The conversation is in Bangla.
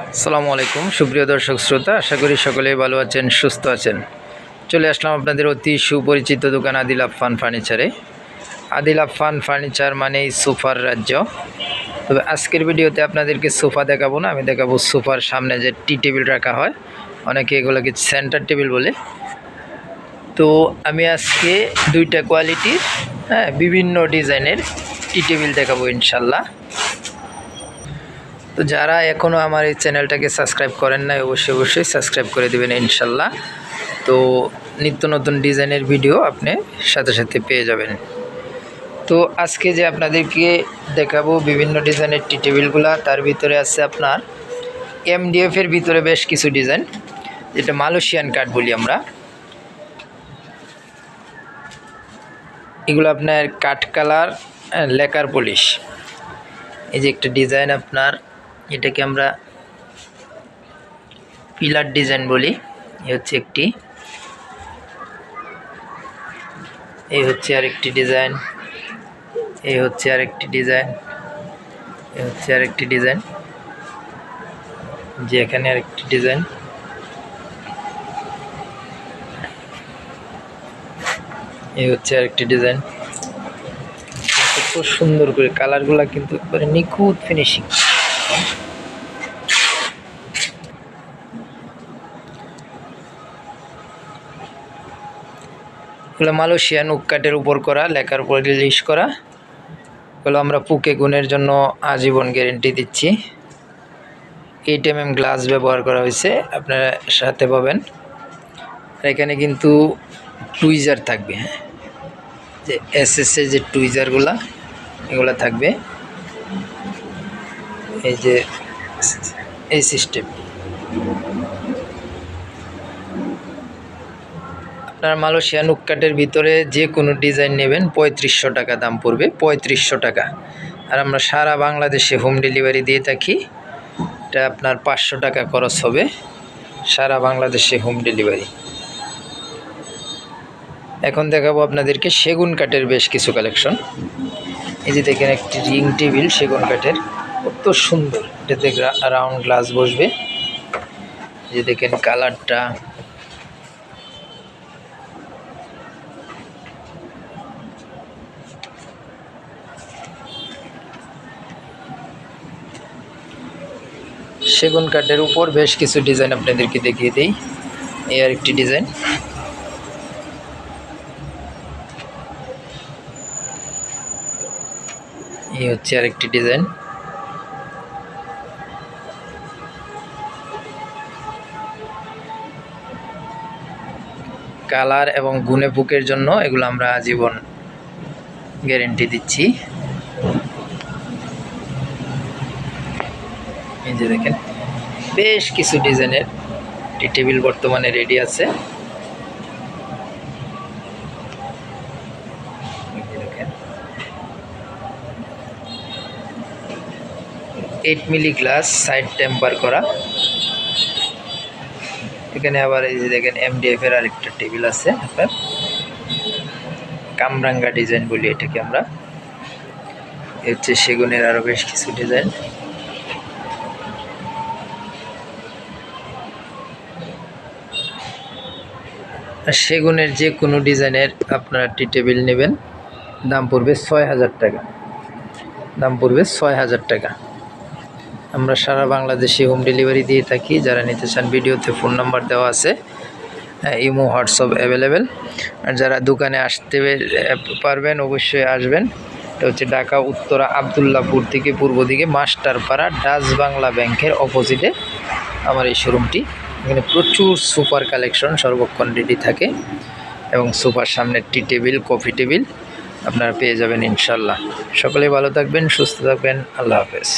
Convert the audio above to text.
আসসালামু আলাইকুম সুপ্রিয় দর্শক শ্রোতা, আশা করি সকলেই ভালো আছেন, সুস্থ আছেন। চলে আসলাম আপনাদের অতি সুপরিচিত দোকান আদিল আফফান ফার্নিচারে। আদিল আফফান ফার্নিচার মানেই সোফার রাজ্য। তবে আজকের ভিডিওতে আপনাদেরকে সোফা দেখাবো না, আমি দেখাবো সোফার সামনে যে টি টেবিল রাখা হয়, অনেকে এগুলোকে সেন্টার টেবিল বলে। তো আমি আজকে দুইটা কোয়ালিটির বিভিন্ন ডিজাইনের টি টেবিল দেখাবো ইনশাল্লাহ। তো যারা এখনও আমার এই চ্যানেলটাকে সাবস্ক্রাইব করেন নাই অবশ্যই সাবস্ক্রাইব করে দেবেন ইনশাল্লাহ। তো নিত্য নতুন ডিজাইনের ভিডিও আপনি সাথে সাথে পেয়ে যাবেন। তো আজকে যে আপনাদেরকে দেখাবো বিভিন্ন ডিজাইনের টি টেবিলগুলো, তার ভিতরে আছে আপনার এমডিএফের ভিতরে বেশ কিছু ডিজাইন, যেটা মালয়েশিয়ান কাঠ বলি আমরা। এগুলো আপনার কাঠ কালার লেকার পলিশ। এই যে একটা ডিজাইন আপনার, এটাকে আমরা পিলার ডিজাইন বলি। এই হচ্ছে একটি, এই হচ্ছে আরেকটি ডিজাইন, এই হচ্ছে আরেকটি ডিজাইন, এই হচ্ছে আরেকটি ডিজাইন, যে এখানে আরেকটি ডিজাইন, এই হচ্ছে আরেকটি ডিজাইন। খুব সুন্দর করে কালারগুলা কিন্তু একবারে নিখুঁত ফিনিশিং। এগুলো মালয়েশিয়ান ওক কাঠের উপর করা, লেখার উপর রিলিশ করা। এগুলো আমরা পুকে গুণের জন্য আজীবন গ্যারেন্টি দিচ্ছি। 8 mm গ্লাস ব্যবহার করা হয়েছে, আপনারা সাথে পাবেন। আর এখানে কিন্তু টুইজার থাকবে, যে এসএসএ যে টুইজারগুলা এগুলো থাকবে। এই যে এই সিস্টেম আপনার মালয়েশিয়ান ওক কাঠের ভিতরে যে কোনো ডিজাইন নেবেন 3500 টাকা দাম পড়বে, 3500 টাকা। আর আমরা সারা বাংলাদেশে হোম ডেলিভারি দিয়ে থাকি। এটা আপনার 500 টাকা খরচ হবে, সারা বাংলাদেশে হোম ডেলিভারি। এখন দেখাবো আপনাদেরকে সেগুন কাঠের বেশ কিছু কালেকশন। এই যে দেখেন একটি রিং টেবিল সেগুন কাঠের, কত সুন্দর। এটাতে রাউন্ড গ্লাস বসবে। এই যে দেখেন কালারটা, সেগুন কাঠের উপর বেশ কিছু ডিজাইন আপনাদেরকে দেখিয়ে দিই। এই আরেকটি ডিজাইন, এই হচ্ছে আরেকটি ডিজাইন। কালার এবং গুণে বুকের জন্য এগুলো আমরা আজীবন গ্যারেন্টি দিচ্ছি। এই যে দেখেন বেশ কিছু ডিজাইনের টি টেবিল বর্তমানে রেডি আছে। 8 মিলি গ্লাস, সাইড টেম্পার করা। এখানে আবার এই যে দেখেন এমডিএফ এর আরেকটা টেবিল আছে, আপনার কামরাঙ্গা ডিজাইন বলি এটাকে আমরা। এই হচ্ছে সেগুনের আরো বেশ কিছু ডিজাইন। সেগুনের যে কোনো ডিজাইনের আপনারা টি টেবিল নেবেন, দাম পড়বে 6000 টাকা, দাম পড়বে 6000 টাকা। আমরা সারা বাংলাদেশে হোম ডেলিভারি দিয়ে থাকি। যারা নিতে চান ভিডিওতে ফোন নাম্বার দেওয়া আছে, ইমো হোয়াটসঅ্যাপ অ্যাভেলেবেল। আর যারা দোকানে আসতে পারবেন অবশ্যই আসবেন। এটা হচ্ছে ঢাকা উত্তরা আবদুল্লাপুর থেকে পূর্ব দিকে মাস্টারপাড়া ডাচ বাংলা ব্যাংকের অপোজিটে আমার এই শোরুমটি। এখানে প্রচুর সুপার কালেকশন সর্বক্ষণ রেডি থাকে, এবং সোফার সামনে টি টেবিল, কফি টেবিল আপনারা পেয়ে যাবেন ইনশাল্লাহ। সকলে ভালো থাকবেন, সুস্থ থাকবেন, আল্লাহ হাফেজ।